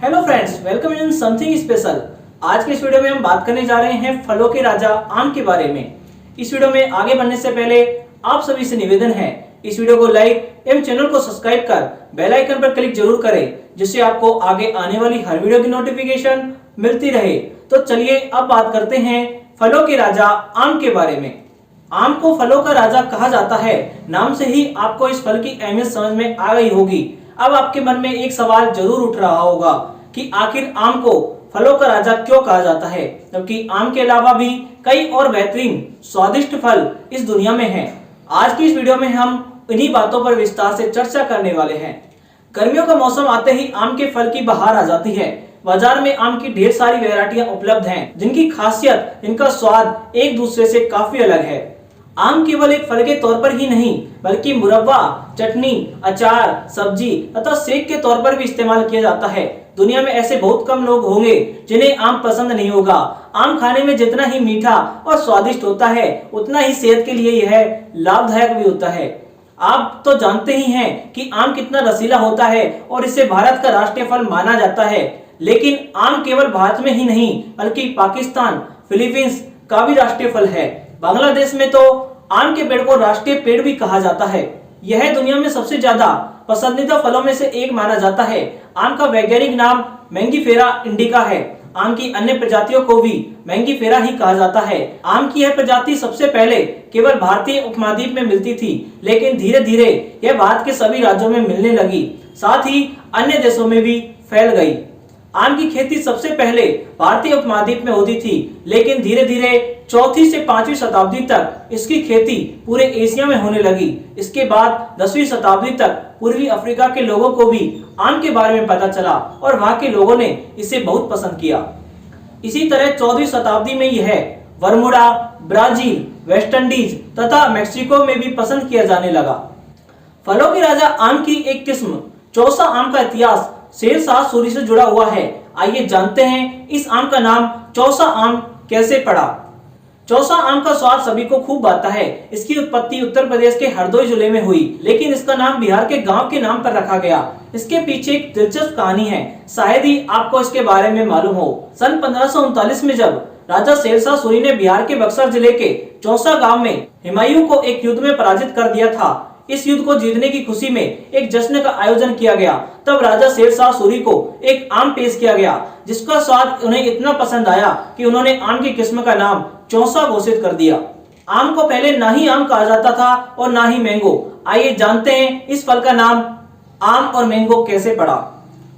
Hello friends, welcome in something special. आज के इस वीडियो में हम बात करने जा रहे हैं फलों के राजा आम के बारे में। इस वीडियो में आगे बढ़ने से पहले आप सभी से निवेदन है, इस वीडियो को लाइक एवं चैनल को सब्सक्राइब कर बेल आइकन पर क्लिक जरूर करें, जिससे आपको आगे आने वाली हर वीडियो की नोटिफिकेशन मिलती रहे। तो चलिए अब बात करते हैं फलों के राजा आम के बारे में। आम को फलों का राजा कहा जाता है। नाम से ही आपको इस फल की अहमियत समझ में आ गई होगी। अब आपके मन में एक सवाल जरूर उठ रहा होगा कि आखिर आम को फलों का राजा क्यों कहा जाता है, जबकि आम के अलावा भी कई और बेहतरीन स्वादिष्ट फल इस दुनिया में हैं। आज की इस वीडियो में हम इन्हीं बातों पर विस्तार से चर्चा करने वाले हैं। गर्मियों का मौसम आते ही आम के फल की बहार आ जाती है। बाजार में आम की ढेर सारी वैरायटियां उपलब्ध हैं, जिनकी खासियत, इनका स्वाद एक दूसरे से काफी अलग है। आम केवल एक फल के तौर पर ही नहीं, बल्कि मुरब्बा, चटनी, अचार, सब्जी तथा सेक के तौर पर भी इस्तेमाल किया जाता है। दुनिया में ऐसे बहुत कम लोग होंगे जिन्हें आम पसंद नहीं होगा। आम खाने में जितना ही मीठा और स्वादिष्ट होता है, उतना ही सेहत के लिए यह लाभदायक भी होता है। आप तो जानते ही हैं कि आम कितना रसीला होता है और इसे भारत का राष्ट्रीय फल माना जाता है। लेकिन आम केवल भारत में ही नहीं, बल्कि पाकिस्तान, फिलीपींस का भी राष्ट्रीय फल है। बांग्लादेश में तो आम के पेड़ को राष्ट्रीय पेड़ भी कहा जाता है। यह दुनिया में सबसे ज्यादा पसंदीदा फलों में से एक माना जाता है। आम का वैज्ञानिक नाम मैंगीफेरा इंडिका है। आम की अन्य प्रजातियों को भी मैंगीफेरा ही कहा जाता है। आम की यह प्रजाति सबसे पहले केवल भारतीय उपमहाद्वीप में मिलती थी, लेकिन धीरे धीरे यह भारत के सभी राज्यों में मिलने लगी, साथ ही अन्य देशों में भी फैल गई। आम की खेती सबसे पहले भारतीय उपमहाद्वीप में होती थी, लेकिन धीरे धीरे 4वीं से 5वीं शताब्दी तक इसकी खेती पूरे एशिया में होने लगी। इसके बाद 10वीं शताब्दी तक पूर्वी अफ्रीका के लोगों को भी आम के बारे में पता चला और वहां के लोगों ने इसे बहुत पसंद किया। इसी तरह 14वीं शताब्दी में यह बरमूडा, ब्राजील, वेस्ट इंडीज तथा मेक्सिको में भी पसंद किया जाने लगा। फलों के राजा आम की एक किस्म चौसा आम का इतिहास शेरशाह सूरी से जुड़ा हुआ है। आइए जानते हैं इस आम का नाम चौसा आम कैसे पड़ा। चौसा आम का स्वाद सभी को खूब भाता है। इसकी उत्पत्ति उत्तर प्रदेश के हरदोई जिले में हुई, लेकिन इसका नाम बिहार के गांव के नाम पर रखा गया। इसके पीछे एक दिलचस्प कहानी है, शायद ही आपको इसके बारे में मालूम हो। सन 1539 में जब राजा शेरशाह सूरी ने बिहार के बक्सर जिले के चौसा गांव में हुमायूं को एक युद्ध में पराजित कर दिया था, इस युद्ध को जीतने की खुशी में एक जश्न का आयोजन किया गया। तब राजा शेरशाह सूरी को एक आम पेश किया गया, जिसका स्वाद उन्हें इतना पसंद आया कि उन्होंने आम की किस्म का नाम चौसा घोषित कर दिया। आम को पहले ना ही आम कहा जाता था और ना ही मैंगो। आइए जानते हैं इस फल का नाम आम और मैंगो कैसे पड़ा।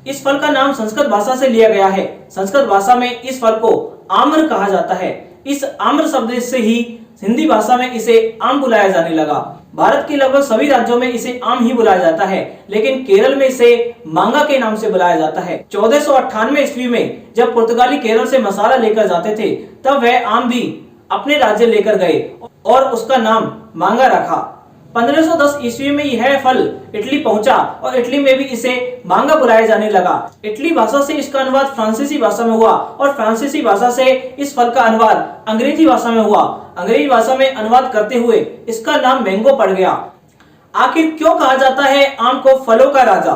इस फल का नाम संस्कृत भाषा से लिया गया है। संस्कृत भाषा में इस फल को आम्र कहा जाता है। इस आम्र शब्द से ही हिंदी भाषा में इसे आम बुलाया जाने लगा। भारत के लगभग सभी राज्यों में इसे आम ही बुलाया जाता है, लेकिन केरल में इसे मांगा के नाम से बुलाया जाता है। 1498 ईस्वी में जब पुर्तगाली केरल से मसाला लेकर जाते थे, तब वह आम भी अपने राज्य लेकर गए और उसका नाम मांगा रखा। 1510 ईस्वी में यह फल इटली पहुंचा और इटली में भी इसे मांगा बुलाया जाने लगा। इटली भाषा से इसका अनुवाद फ्रांसीसी भाषा में हुआ और फ्रांसीसी भाषा से इस फल का अनुवाद अंग्रेजी भाषा में हुआ। अंग्रेजी भाषा में अनुवाद करते हुए इसका नाम मैंगो पड़ गया। आखिर क्यों कहा जाता है आम को फलों का राजा?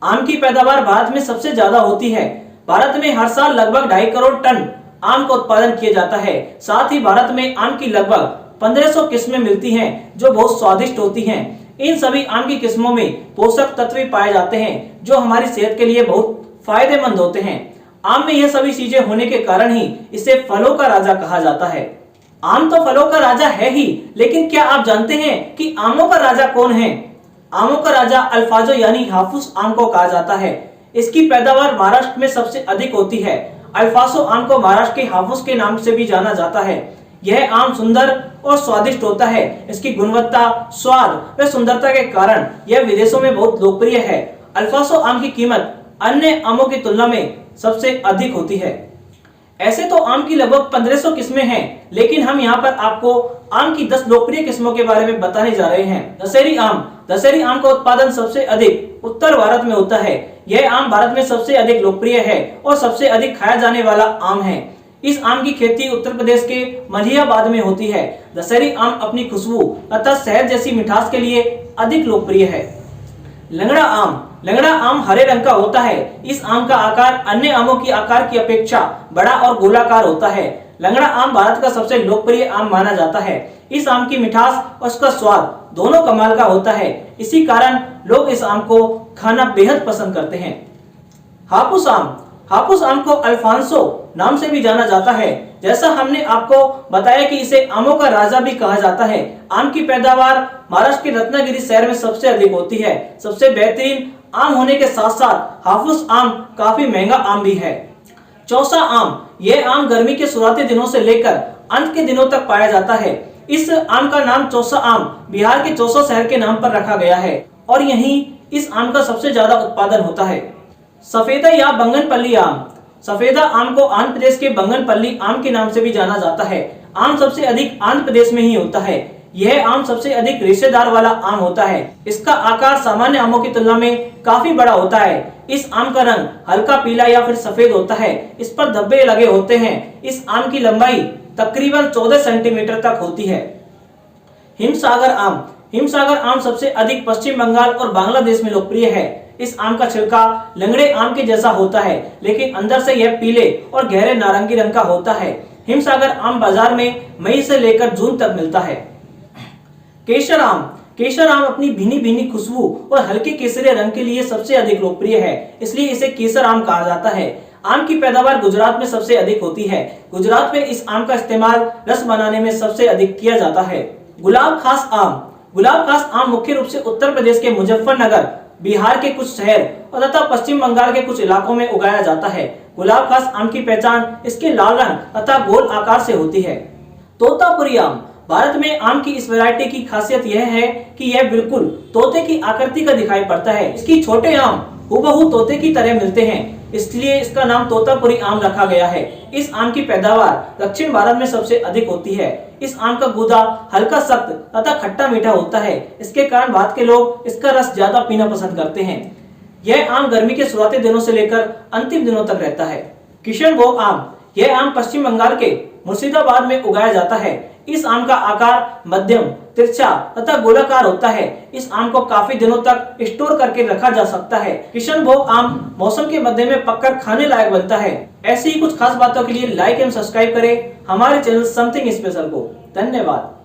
आम की पैदावार भारत में सबसे ज्यादा होती है। भारत में हर साल लगभग 2.5 करोड़ टन आम का उत्पादन किया जाता है। साथ ही भारत में आम की लगभग 1500 किस्में मिलती हैं, जो बहुत स्वादिष्ट होती हैं। इन सभी आम की किस्मों में पोषक तत्व भी पाए जाते हैं, जो हमारी सेहत के लिए बहुत फायदेमंद होते हैं। आम में यह सभी चीजें होने के कारण ही इसे फलों का राजा कहा जाता है। आम तो फलों का राजा है ही, लेकिन क्या आप जानते हैं कि आमों का राजा कौन है? आमों का राजा अल्फाजो यानी हाफूस आम को कहा जाता है। इसकी पैदावार महाराष्ट्र में सबसे अधिक होती है। अल्फासो आम को महाराष्ट्र के हाफूस के नाम से भी जाना जाता है। यह आम सुंदर और स्वादिष्ट होता है। इसकी गुणवत्ता, स्वाद व सुंदरता के कारण यह विदेशों में बहुत लोकप्रिय है। अल्फासो आम की कीमत अन्य आमों की तुलना में सबसे अधिक होती है। ऐसे तो आम की लगभग 1500 किस्में हैं, लेकिन हम यहाँ पर आपको आम की 10 लोकप्रिय किस्मों के बारे में बताने जा रहे हैं। दशहरी आम। दशहरी आम का उत्पादन सबसे अधिक उत्तर भारत में होता है। यह आम भारत में सबसे अधिक लोकप्रिय है और सबसे अधिक खाया जाने वाला आम है। इस आम की खेती उत्तर प्रदेश के मलिहाबाद में होती है। दशहरी आम अपनी खुशबू तथा शहद जैसी मिठास के लिए अधिक लोकप्रिय है। लंगड़ा आम। लंगड़ा आम हरे रंग का होता है। इस आम का आकार अन्य आमों की आकार की अपेक्षा बड़ा और गोलाकार होता है। लंगड़ा आम भारत का सबसे लोकप्रिय आम माना जाता है। इस आम की मिठास और उसका स्वाद दोनों कमाल का होता है। इसी कारण लोग इस आम को खाना बेहद पसंद करते हैं। हापुस आम। हापुस आम को अल्फांसो नाम से भी जाना जाता है। जैसा हमने आपको बताया कि इसे आमों का राजा भी कहा जाता है। आम की पैदावार महाराष्ट्र के रत्नागिरी शहर में सबसे अधिक होती है। सबसे बेहतरीन आम होने के साथ साथ हापुस आम काफी महंगा आम भी है। चौसा आम। यह आम गर्मी के शुरुआती दिनों से लेकर अंत के दिनों तक पाया जाता है। इस आम का नाम चौसा आम बिहार के चौसा शहर के नाम पर रखा गया है और यहीं इस आम का सबसे ज्यादा उत्पादन होता है। सफेदा या बंगनपल्ली आम। सफेदा आम को आंध्र प्रदेश के बंगनपल्ली आम के नाम से भी जाना जाता है। आम सबसे अधिक आंध्र प्रदेश में ही होता है। यह आम सबसे अधिक रेशेदार वाला आम होता है। इसका आकार सामान्य आमों की तुलना में काफी बड़ा होता है। इस आम का रंग हल्का पीला या फिर सफेद होता है। इस पर धब्बे लगे होते हैं। इस आम की लंबाई तकरीबन 14 सेंटीमीटर तक होती है। हिमसागर आम। हिमसागर आम सबसे अधिक पश्चिम बंगाल और बांग्लादेश में लोकप्रिय है। इस आम का छिलका लंगड़े आम के जैसा होता है, लेकिन अंदर से यह पीले और गहरे नारंगी रंग का होता है। हिमसागर आम बाजार में मई से लेकर जून तक मिलता है। केसर आम। केसर आम अपनी भीनी भीनी खुशबू और हल्के केसरिया रंग के लिए सबसे अधिक लोकप्रिय है, इसलिए इसे केसर आम कहा जाता है। आम की पैदावार गुजरात में सबसे अधिक होती है। गुजरात में इस आम का इस्तेमाल रस बनाने में सबसे अधिक किया जाता है। गुलाब खास आम। गुलाब खास आम मुख्य रूप से उत्तर प्रदेश के मुजफ्फरनगर, बिहार के कुछ शहर और तथा पश्चिम बंगाल के कुछ इलाकों में उगाया जाता है। गुलाब खास आम की पहचान इसके लाल रंग तथा गोल आकार से होती है। तोतापुरी आम। भारत में आम की इस वैरायटी की खासियत यह है कि यह बिल्कुल तोते की आकृति का दिखाई पड़ता है। इसकी छोटे आम हूबहू तोते की तरह मिलते हैं, इसलिए इसका नाम तोतापुरी आम रखा गया है। इस आम की पैदावार दक्षिण भारत में सबसे अधिक होती है। इस आम का गूदा हल्का सख्त तथा खट्टा मीठा होता है। इसके कारण भारत के लोग इसका रस ज्यादा पीना पसंद करते हैं। यह आम गर्मी के शुरुआती दिनों से लेकर अंतिम दिनों तक रहता है। किशनभोग आम। यह आम पश्चिम बंगाल के मुर्शिदाबाद में उगाया जाता है। इस आम का आकार मध्यम, तिरछा तथा गोलाकार होता है। इस आम को काफी दिनों तक स्टोर करके रखा जा सकता है। किशनभोग आम मौसम के मध्य में पककर खाने लायक बनता है। ऐसी ही कुछ खास बातों के लिए लाइक एवं सब्सक्राइब करें हमारे चैनल समथिंग स्पेशल को। धन्यवाद।